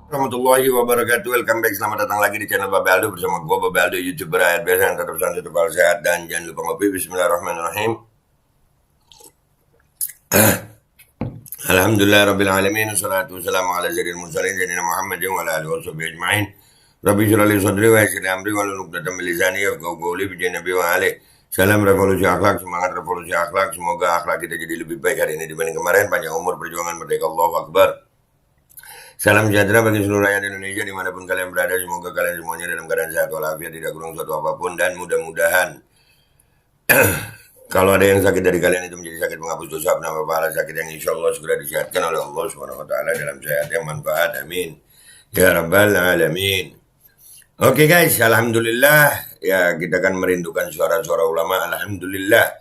Warahmatullahi wabarakatuh. Welcome back. Selamat datang lagi di channel Babe Aldo bersama gua Babe Aldo, YouTuber rakyat biasa yang tetap santai, tetap sehat, dan jangan lupa ngopi. Bismillahirrahmanirrahim. Alhamdulillah rabbil alamin. Wassalatu wassalamu ala sayyidil mursalin sayyidina Muhammadin wa ala alihi washabihi ajmain. Rabbi shrah li sadri wa yassir li amri wahlul 'uqdatam min lisani yafqahu qawli bi nabi wa alihi. Salam revolusi akhlak, semangat revolusi akhlak. Semoga akhlak kita jadi lebih baik hari ini dibanding kemarin. Panjang umur, perjuangan, merdeka, Allahu Akbar. Salam sejahtera bagi seluruh rakyat Indonesia dimanapun kalian berada. Semoga kalian semuanya dalam keadaan sehat walafiat, tidak kurang suatu apapun, dan mudah-mudahan kalau ada yang sakit dari kalian itu menjadi sakit penghapus dosa, penambah pahala, sakit yang insya Allah segera disehatkan oleh Allah Subhanahu Wa Taala dalam sehat yang manfaat. Amin ya rabbal alamin. Oke guys, alhamdulillah ya, kita akan merindukan suara-suara ulama. Alhamdulillah,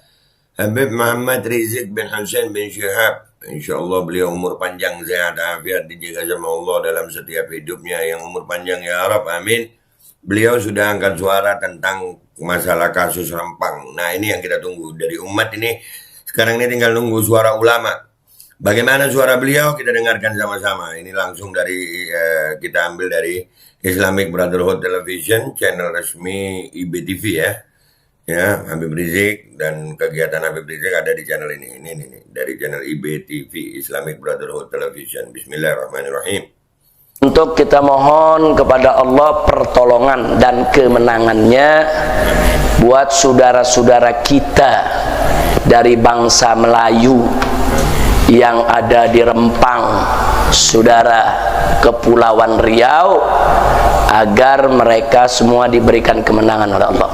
Habib Muhammad Rizik bin Hasan bin Syihab, insya Allah beliau umur panjang, sehat, afiat, dijaga sama Allah dalam setiap hidupnya, yang umur panjang ya Rabb, amin. Beliau sudah angkat suara tentang masalah kasus Rempang. Nah, ini yang kita tunggu dari umat ini. Sekarang ini tinggal nunggu suara ulama. Bagaimana suara beliau? Kita dengarkan sama-sama. Ini langsung dari kita ambil dari Islamic Brotherhood Television, channel resmi IBTV ya. Ya, Habib Rizik, dan kegiatan Habib Rizik ada di channel ini. Ini dari channel IBTV, Islamic Brotherhood Television. Bismillahirrahmanirrahim. Untuk kita mohon kepada Allah pertolongan dan kemenangannya buat saudara-saudara kita dari bangsa Melayu yang ada di Rempang, saudara Kepulauan Riau, agar mereka semua diberikan kemenangan oleh Allah.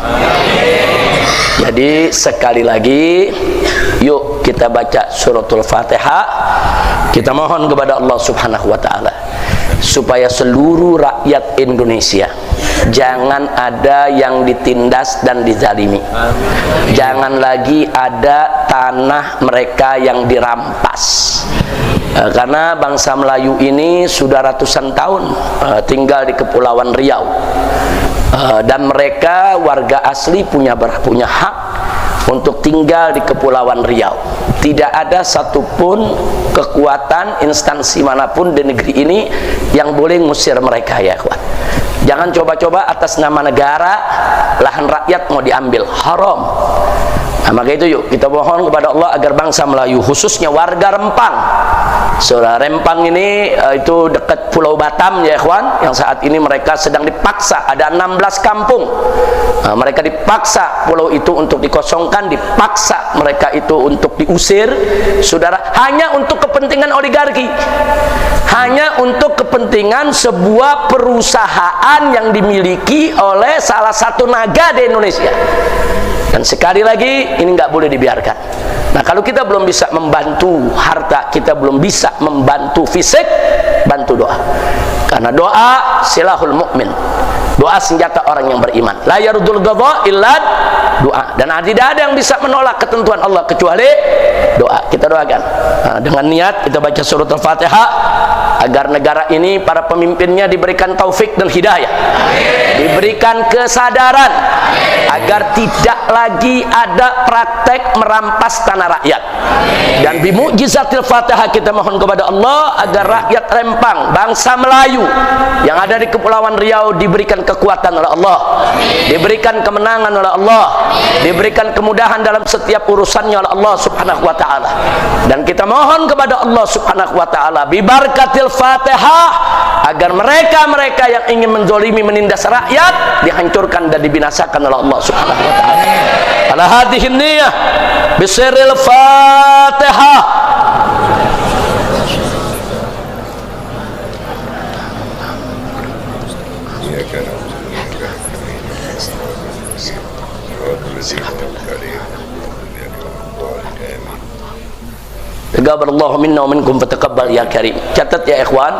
Jadi sekali lagi, yuk kita baca suratul Fatihah. Kita mohon kepada Allah Subhanahu Wa Taala supaya seluruh rakyat Indonesia jangan ada yang ditindas dan dizalimi. Jangan lagi ada tanah mereka yang dirampas. Karena bangsa Melayu ini sudah ratusan tahun tinggal di Kepulauan Riau, dan mereka warga asli punya hak untuk tinggal di Kepulauan Riau. Tidak ada satupun kekuatan instansi manapun di negeri ini yang boleh ngusir mereka ya kawan. Jangan coba-coba atas nama negara lahan rakyat mau diambil, haram. Nah, maka itu yuk kita mohon kepada Allah agar bangsa Melayu, khususnya warga Rempang. Saudara, Rempang ini itu dekat Pulau Batam ya ikhwan, yang saat ini mereka sedang dipaksa, ada 16 kampung. Nah, mereka dipaksa pulau itu untuk dikosongkan, dipaksa mereka itu untuk diusir, saudara, hanya untuk kepentingan oligarki, hanya untuk kepentingan sebuah perusahaan yang dimiliki oleh salah satu naga di Indonesia. Dan sekali lagi, ini nggak boleh dibiarkan. Nah, kalau kita belum bisa membantu harta, kita belum bisa membantu fisik, bantu doa. Karena doa silahul mukmin. Doa senjata orang yang beriman. La yarudul ghadha illa doa. Dan tidak ada yang bisa menolak ketentuan Allah kecuali doa. Kita doakan. Nah, dengan niat kita baca surat Al-Fatihah agar negara ini para pemimpinnya diberikan taufik dan hidayah. Diberikan kesadaran agar tidak lagi ada praktek merampas tanah rakyat. Dan bimu'jizatil Fatihah kita mohon kepada Allah agar rakyat Rempang, bangsa Melayu yang ada di Kepulauan Riau diberikan kekuatan oleh Allah, diberikan kemenangan oleh Allah, diberikan kemudahan dalam setiap urusannya oleh Allah Subhanahu Wa Taala. Dan kita mohon kepada Allah Subhanahu Wa Taala bibarakatil Fatihah agar mereka yang ingin menzolimi, menindas rakyat dihancurkan dan dibinasakan oleh Allah Subhanahu Wa Taala. Ala hadhihi niyyah bisirril Fatihah. Taqabbalallahu minna wa minkum fataqabbal ya karim. Catat ya ikhwan,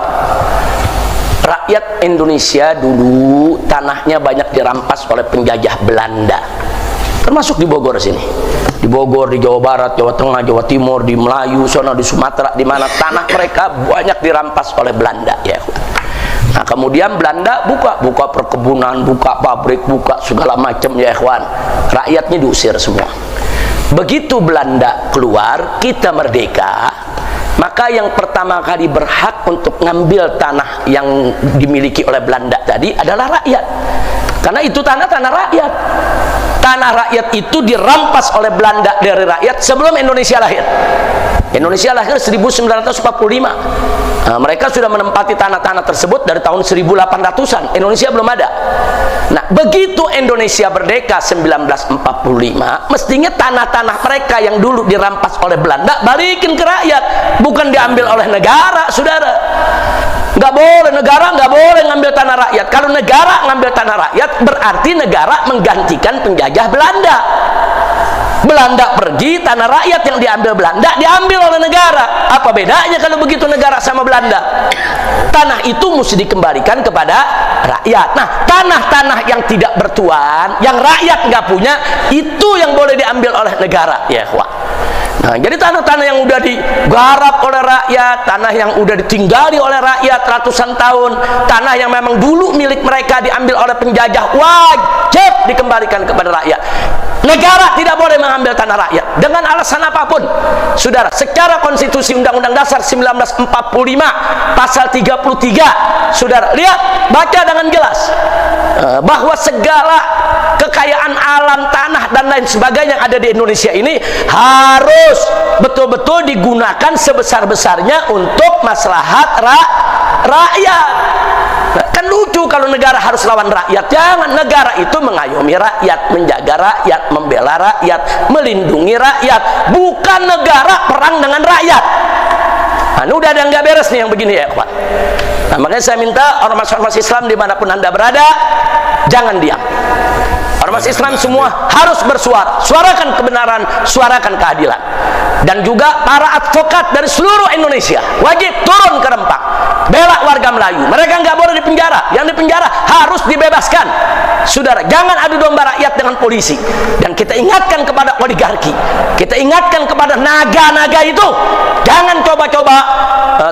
rakyat Indonesia dulu tanahnya banyak dirampas oleh penjajah Belanda, termasuk di Bogor sini, di Bogor, di Jawa Barat, Jawa Tengah, Jawa Timur, di Melayu, sono di Sumatera, di mana tanah mereka banyak dirampas oleh Belanda ya ikhwan. Nah, kemudian Belanda buka perkebunan, buka pabrik, buka segala macam ya ikhwan. Rakyatnya diusir semua. Begitu Belanda keluar, kita merdeka, maka maka yang pertama kali berhak untuk ngambil tanah yang dimiliki oleh Belanda tadi adalah rakyat. Karena itu tanah rakyat. Tanah rakyat itu dirampas oleh Belanda dari rakyat sebelum Indonesia lahir. Indonesia lahir 1945. Nah, mereka sudah menempati tanah-tanah tersebut dari tahun 1800-an. Indonesia belum ada. Nah, begitu Indonesia merdeka 1945, mestinya tanah-tanah mereka yang dulu dirampas oleh Belanda balikin ke rakyat, bukan diambil oleh negara, saudara. Nggak boleh, negara nggak boleh ngambil tanah rakyat. Kalau negara ngambil tanah rakyat, berarti negara menggantikan penjajah Belanda. Belanda pergi, tanah rakyat yang diambil Belanda diambil oleh negara. Apa bedanya kalau begitu negara sama Belanda? Tanah itu mesti dikembalikan kepada rakyat. Nah, tanah-tanah yang tidak bertuan, yang rakyat nggak punya, itu yang boleh diambil oleh negara, ya ikhwah. Nah, jadi tanah-tanah yang udah digarap oleh rakyat, tanah yang udah ditinggali oleh rakyat ratusan tahun, tanah yang memang dulu milik mereka diambil oleh penjajah, wajib dikembalikan kepada rakyat. Negara tidak boleh mengambil tanah rakyat dengan alasan apapun. Saudara, secara konstitusi Undang-Undang Dasar 1945 pasal 33, saudara lihat, baca dengan jelas bahwa segala kekayaan alam, tanah dan lain sebagainya yang ada di Indonesia ini harus betul-betul digunakan sebesar-besarnya untuk maslahat rakyat. Nah, kan lucu kalau negara harus lawan rakyat. Jangan, negara itu mengayomi rakyat, menjaga rakyat, membela rakyat, melindungi rakyat, bukan negara perang dengan rakyat. Nah, udah ada nggak beres nih yang begini ya, Pak. Nah, makanya saya minta ormas-ormas Islam dimanapun Anda berada, jangan diam. Ormas Islam semua harus bersuara, suarakan kebenaran, suarakan keadilan. Dan juga para advokat dari seluruh Indonesia wajib turun ke Rempang, bela warga Melayu. Mereka nggak boleh dipenjara, yang dipenjara harus dibebaskan. Saudara, jangan adu domba rakyat dengan polisi. Dan kita ingatkan kepada oligarki, kita ingatkan kepada naga-naga itu, jangan coba-coba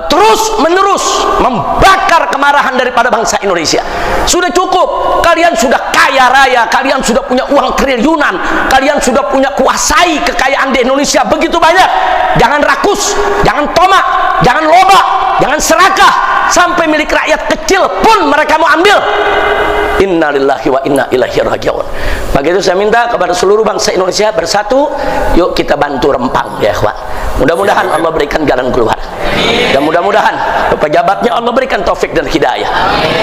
terus menerus membakar kemarahan daripada bangsa Indonesia. Sudah cukup, kalian sudah kaya raya, kalian sudah punya uang triliunan, kalian sudah punya kuasai kekayaan di Indonesia begitu banyak. Jangan rakus, jangan tomak, jangan loba, jangan serakah, sampai milik rakyat kecil pun mereka mau ambil. Innalillahi wa inna ilaihi raji'un. Begitu saya minta kepada seluruh bangsa Indonesia bersatu, yuk kita bantu Rempang ya ikhwan. Mudah-mudahan Allah berikan jalan keluar. Dan mudah-mudahan pejabatnya Allah berikan taufik dan hidayah.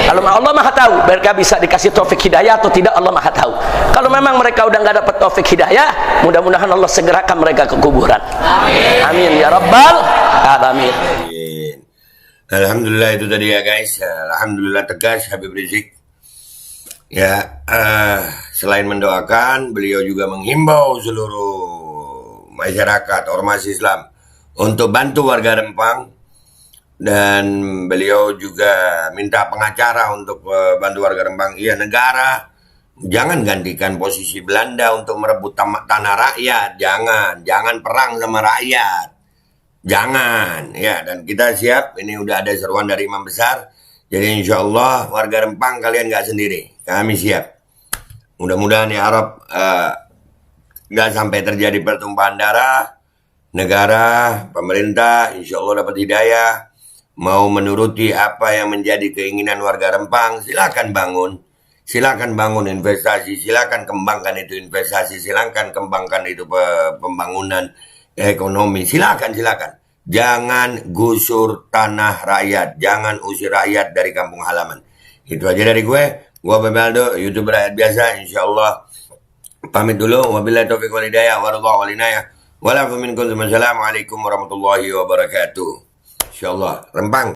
Kalau Allah Maha tahu mereka bisa dikasih taufik hidayah atau tidak, Allah Maha tahu. Kalau memang mereka udah nggak dapat taufik hidayah, mudah-mudahan Allah segerakan mereka ke kuburan. Amin ya rabbal alamin. Alhamdulillah, itu tadi ya guys. Alhamdulillah tegas Habib Rizik. Ya, selain mendoakan, beliau juga menghimbau seluruh masyarakat ormas Islam untuk bantu warga Rempang, dan beliau juga minta pengacara untuk bantu warga Rempang. Iya, negara jangan gantikan posisi Belanda untuk merebut tanah rakyat. Jangan perang sama rakyat, jangan ya. Dan kita siap, ini udah ada seruan dari imam besar, jadi insya Allah warga Rempang kalian nggak sendiri, kami siap. Mudah-mudahan ya Arab nggak sampai terjadi pertumpahan darah. Negara, pemerintah insya Allah dapat hidayah, mau menuruti apa yang menjadi keinginan warga Rempang. Silakan bangun investasi, silakan kembangkan itu investasi, silakan kembangkan itu pembangunan ekonomi, silakan. Jangan gusur tanah rakyat, jangan usir rakyat dari kampung halaman. Itu aja dari gue Bebaldo, YouTuber rakyat biasa. Insya Allah pamit dulu. Wabillahi taufiq wal hidayah, waridha wal inayah. Assalamualaikum warahmatullahi wabarakatuh. Insyaallah Rempang